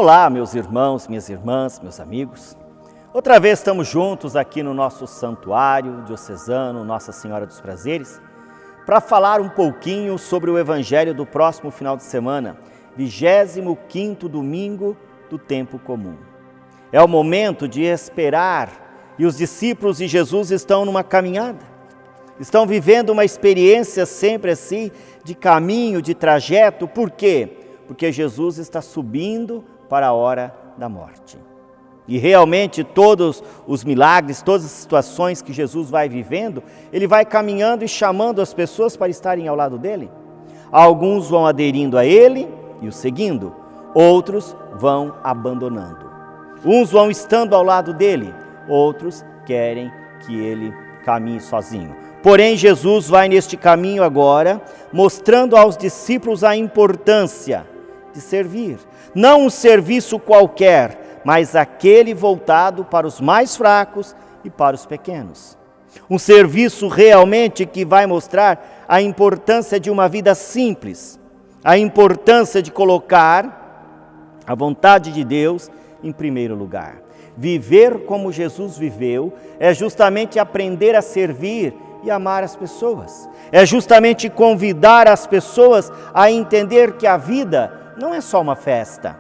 Olá, meus irmãos, minhas irmãs, meus amigos. Outra vez estamos juntos aqui no nosso santuário diocesano Nossa Senhora dos Prazeres para falar um pouquinho sobre o Evangelho do próximo final de semana, 25º domingo do tempo comum. É o momento de esperar e os discípulos de Jesus estão numa caminhada, estão vivendo uma experiência sempre assim de caminho, de trajeto. Por quê? Porque Jesus está subindo para a hora da morte. E realmente todos os milagres, todas as situações que Jesus vai vivendo, Ele vai caminhando e chamando as pessoas para estarem ao lado dEle. Alguns vão aderindo a Ele e o seguindo, outros vão abandonando. Uns vão estando ao lado dEle, outros querem que Ele caminhe sozinho. Porém, Jesus vai neste caminho agora, mostrando aos discípulos a importância de servir. Não um serviço qualquer, mas aquele voltado para os mais fracos e para os pequenos. Um serviço realmente que vai mostrar a importância de uma vida simples, a importância de colocar a vontade de Deus em primeiro lugar. Viver como Jesus viveu é justamente aprender a servir e amar as pessoas. É justamente convidar as pessoas a entender que a vida não é só uma festa,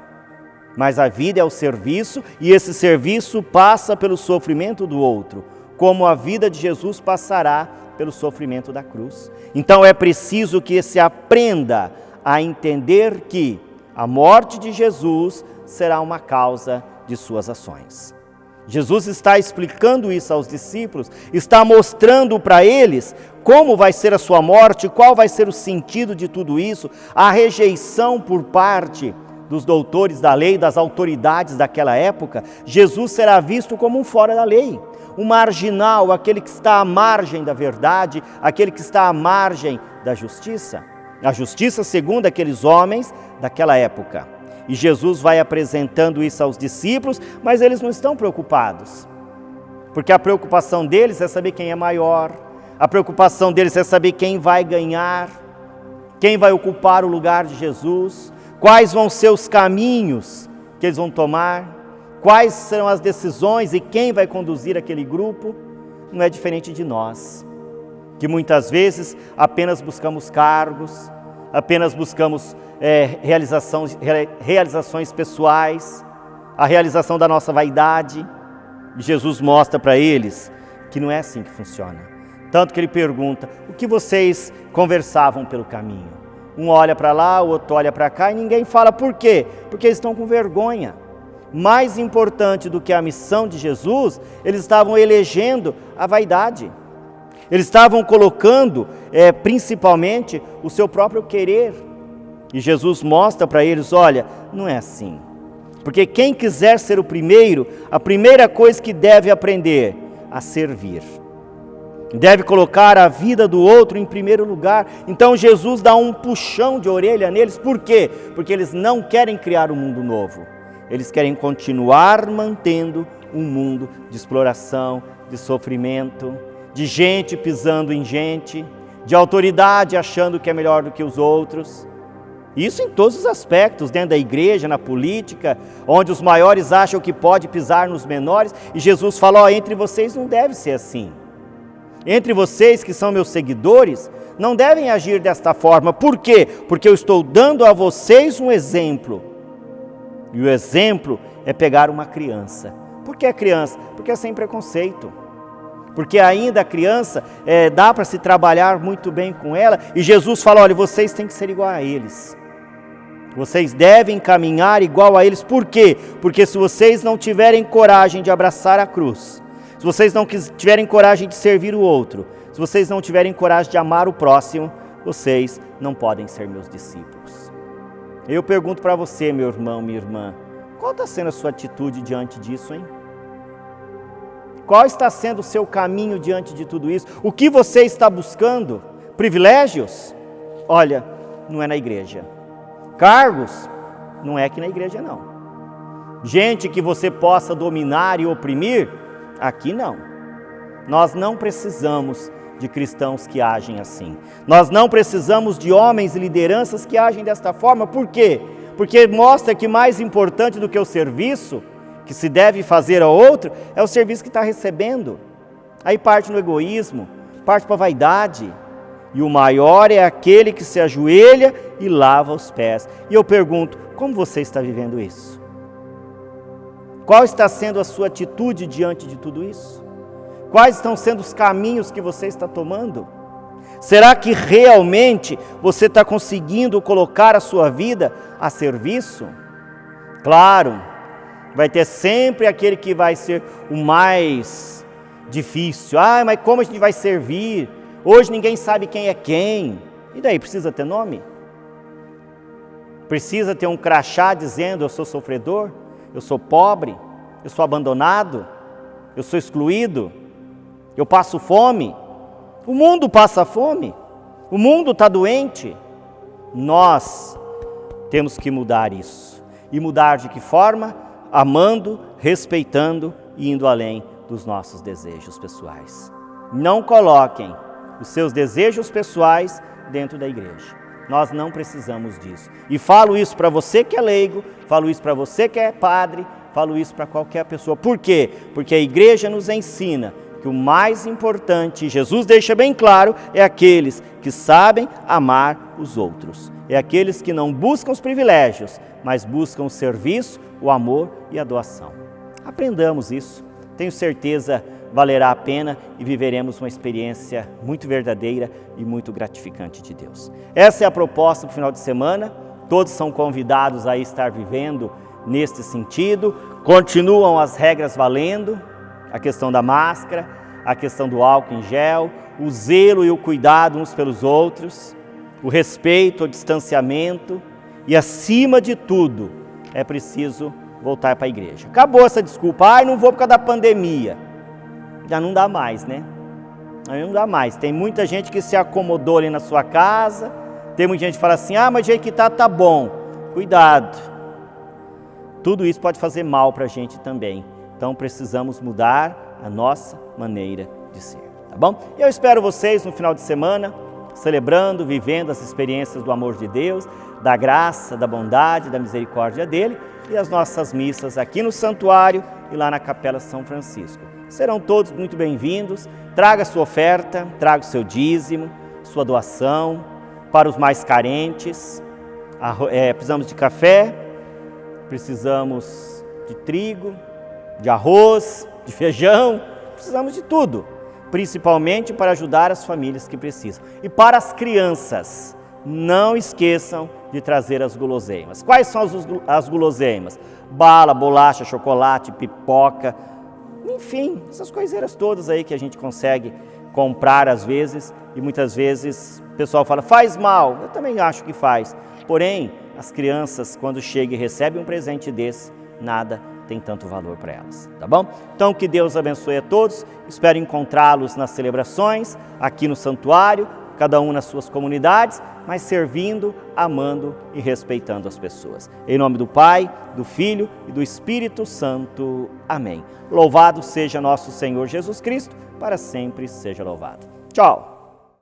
mas a vida é o serviço, e esse serviço passa pelo sofrimento do outro, como a vida de Jesus passará pelo sofrimento da cruz. Então é preciso que se aprenda a entender que a morte de Jesus será uma causa de suas ações. Jesus está explicando isso aos discípulos, está mostrando para eles como vai ser a sua morte, qual vai ser o sentido de tudo isso, a rejeição por parte dos doutores da lei, das autoridades daquela época. Jesus será visto como um fora da lei, um marginal, aquele que está à margem da verdade, aquele que está à margem da justiça. A justiça segundo aqueles homens daquela época. E Jesus vai apresentando isso aos discípulos, mas eles não estão preocupados. Porque a preocupação deles é saber quem é maior, a preocupação deles é saber quem vai ganhar, quem vai ocupar o lugar de Jesus, quais vão ser os caminhos que eles vão tomar, quais serão as decisões e quem vai conduzir aquele grupo. Não é diferente de nós, que muitas vezes apenas buscamos cargos, apenas buscamos realizações pessoais, a realização da nossa vaidade. E Jesus mostra para eles que não é assim que funciona. Tanto que ele pergunta: o que vocês conversavam pelo caminho? Um olha para lá, o outro olha para cá e ninguém fala. Por quê? Porque eles estão com vergonha. Mais importante do que a missão de Jesus, eles estavam elegendo a vaidade. Eles estavam colocando principalmente o seu próprio querer. E Jesus mostra para eles: olha, não é assim. Porque quem quiser ser o primeiro, a primeira coisa que deve aprender a servir. Deve colocar a vida do outro em primeiro lugar. Então Jesus dá um puxão de orelha neles. Por quê? Porque eles não querem criar um mundo novo. Eles querem continuar mantendo um mundo de exploração, de sofrimento, de gente pisando em gente, de autoridade achando que é melhor do que os outros. Isso em todos os aspectos, dentro da igreja, na política, onde os maiores acham que pode pisar nos menores. E Jesus fala: entre vocês não deve ser assim. Entre vocês que são meus seguidores, não devem agir desta forma. Por quê? Porque eu estou dando a vocês um exemplo. E o exemplo é pegar uma criança. Por que a criança? Porque é sem preconceito. Porque ainda a criança dá para se trabalhar muito bem com ela. E Jesus fala: olha, vocês têm que ser igual a eles. Vocês devem caminhar igual a eles. Por quê? Porque se vocês não tiverem coragem de abraçar a cruz, se vocês não tiverem coragem de servir o outro, se vocês não tiverem coragem de amar o próximo, vocês não podem ser meus discípulos. Eu pergunto para você, meu irmão, minha irmã, qual está sendo a sua atitude diante disso, hein? Qual está sendo o seu caminho diante de tudo isso? O que você está buscando? Privilégios? Olha, não é na igreja. Cargos? Não é aqui na igreja, não. Gente que você possa dominar e oprimir? Aqui não. Nós não precisamos de cristãos que agem assim. Nós não precisamos de homens e lideranças que agem desta forma. Por quê? porque mostra que mais importante do que o serviço que se deve fazer ao outro, é o serviço que está recebendo. Aí parte no egoísmo, parte para a vaidade. E o maior é aquele que se ajoelha e lava os pés. E eu pergunto, como você está vivendo isso? Qual está sendo a sua atitude diante de tudo isso? Quais estão sendo os caminhos que você está tomando? Será que realmente você está conseguindo colocar a sua vida a serviço? Claro, vai ter sempre aquele que vai ser o mais difícil. Mas como a gente vai servir? Hoje ninguém sabe quem é quem. E daí, precisa ter nome? Precisa ter um crachá dizendo eu sou sofredor? Eu sou pobre? Eu sou abandonado? Eu sou excluído? Eu passo fome? O mundo passa fome? O mundo está doente? Nós temos que mudar isso. E mudar de que forma? Amando, respeitando e indo além dos nossos desejos pessoais. Não coloquem os seus desejos pessoais dentro da igreja. Nós não precisamos disso. E falo isso para você que é leigo, falo isso para você que é padre, falo isso para qualquer pessoa. Por quê? Porque a igreja nos ensina que o mais importante, Jesus deixa bem claro, é aqueles que sabem amar os outros. É aqueles que não buscam os privilégios, mas buscam o serviço, o amor e a doação. Aprendamos isso. Tenho certeza valerá a pena e viveremos uma experiência muito verdadeira e muito gratificante de Deus. Essa é a proposta para o final de semana. Todos são convidados a estar vivendo neste sentido. Continuam as regras valendo. A questão da máscara, a questão do álcool em gel, o zelo e o cuidado uns pelos outros, o respeito, o distanciamento e, acima de tudo, é preciso voltar para a igreja. Acabou essa desculpa, não vou por causa da pandemia. Já não dá mais, né? Aí não dá mais. Tem muita gente que se acomodou ali na sua casa, tem muita gente que fala assim, mas o jeito que tá bom. Cuidado. Tudo isso pode fazer mal para a gente também. Então precisamos mudar a nossa maneira de ser, tá bom? E eu espero vocês no final de semana, celebrando, vivendo as experiências do amor de Deus, da graça, da bondade, da misericórdia dele e as nossas missas aqui no santuário e lá na Capela São Francisco. Serão todos muito bem-vindos. Traga sua oferta, traga o seu dízimo, sua doação para os mais carentes. Precisamos de café, precisamos de trigo, de arroz, de feijão, precisamos de tudo, principalmente para ajudar as famílias que precisam. E para as crianças, não esqueçam de trazer as guloseimas. Quais são as guloseimas? Bala, bolacha, chocolate, pipoca, enfim, essas coiseiras todas aí que a gente consegue comprar às vezes, e muitas vezes o pessoal fala, faz mal, eu também acho que faz. Porém, as crianças, quando chegam e recebem um presente desse, nada tem tanto valor para elas, tá bom? Então, que Deus abençoe a todos, espero encontrá-los nas celebrações, aqui no santuário, cada um nas suas comunidades, mas servindo, amando e respeitando as pessoas. Em nome do Pai, do Filho e do Espírito Santo. Amém. Louvado seja nosso Senhor Jesus Cristo, para sempre seja louvado. Tchau!